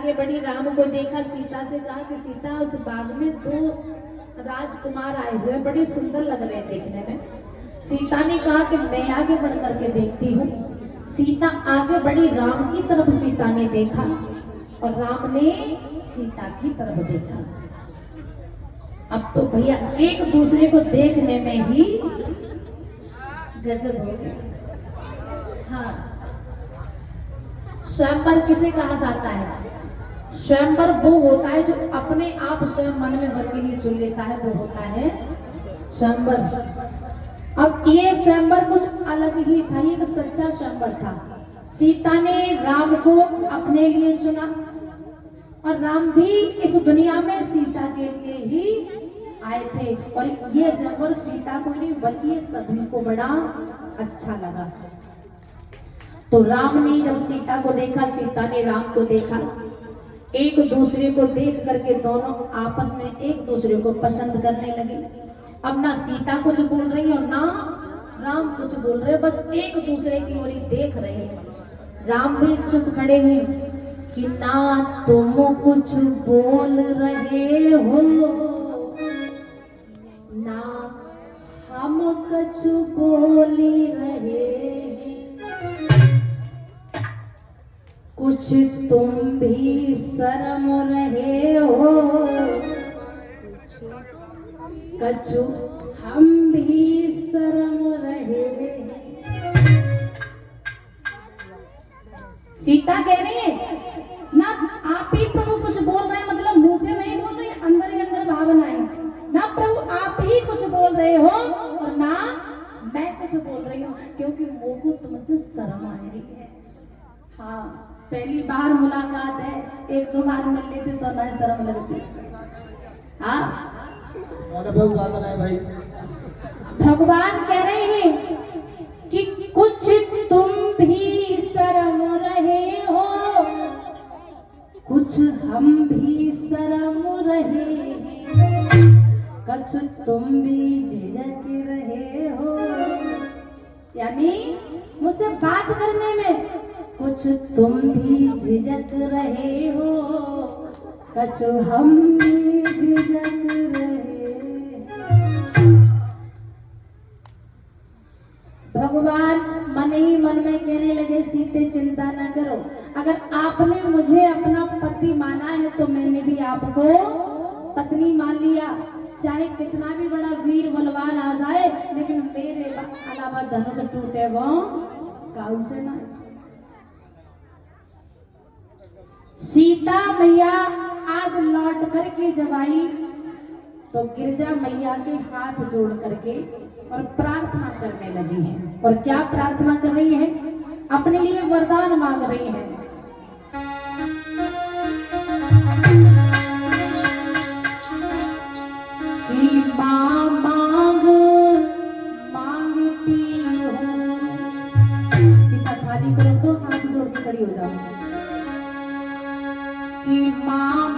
आगे बढ़ी, राम को देखा, सीता से कहा कि सीता उस बाग में 2 राजकुमार आए हुए, बड़े सुंदर लग रहे हैं देखने में। सीता ने कहा कि मैं आगे बढ़ करके देखती हूँ। सीता आगे बढ़ी, राम की तरफ सीता ने देखा और राम ने सीता की तरफ देखा। अब तो भैया एक दूसरे को देखने में ही गजब हो गया। हाँ, स्वयंवर किसे कहा जाता है? स्वयंवर वो होता है जो अपने आप स्वयं मन में वर के लिए चुन लेता है, वो होता है स्वयंवर। अब ये स्वयंवर कुछ अलग ही था, ये एक सच्चा स्वयंवर था। सीता ने राम को अपने लिए चुना और राम भी इस दुनिया में सीता के लिए ही आए थे। और ये स्वयंवर सीता को नहीं बल्कि सभी को बड़ा अच्छा लगा। तो राम ने जब सीता को देखा, सीता ने राम को देखा, एक दूसरे को देख करके दोनों आपस में एक दूसरे को पसंद करने लगे। अब ना सीता कुछ बोल रही है और ना राम कुछ बोल रहे, बस एक दूसरे की ओर ही देख रहे हैं। राम भी चुप खड़े हैं कि ना तुम कुछ बोल रहे हो ना हम कुछ बोल रहे हैं, कुछ तुम भी शर्म रहे हो, कछु हम भी शर्म रहे हैं। सीता कह रही है ना आप ही प्रभु कुछ बोल रहे हैं, मतलब मुंह से नहीं बोल रहे, अंदर ही अंदर भावना है ना प्रभु आप ही कुछ बोल रहे हो और ना मैं कुछ बोल रही हूँ, क्योंकि वो को तुमसे शर्म आ रही है। हाँ, पहली बार मुलाकात है, 1-2 बार मिल लेते तो ना शर्म लगती। हाँ, भाई भगवान कह रहे हैं कि कुछ तुम भी शर्म रहे हो, कुछ हम भी शर्म रहे हैं, कुछ तुम भी झिझक रहे हो। यानी मुझसे बात करने में कुछ तुम भी झिझक रहे हो, कुछ हम भी झिझक रहे। भगवान मन ही मन में कहने लगे सीते चिंता न करो, अगर आपने मुझे अपना पति माना है तो मैंने भी आपको पत्नी मान लिया। चाहे कितना भी बड़ा वीर बलवान आ जाए, लेकिन मेरे अलावा धनुष टूटेगा काऊ से ना। सीता मैया आज लौट करके जब आई तो गिरजा मैया के हाथ जोड़ करके और प्रार्थना करने लगी हैं। और क्या प्रार्थना कर रही है? अपने लिए वरदान मांग रही है। कि मां मांग मांगती हूँ। सीता थाली को रख दो, हाथ जोड़ के खड़ी हो जाओ। कि मां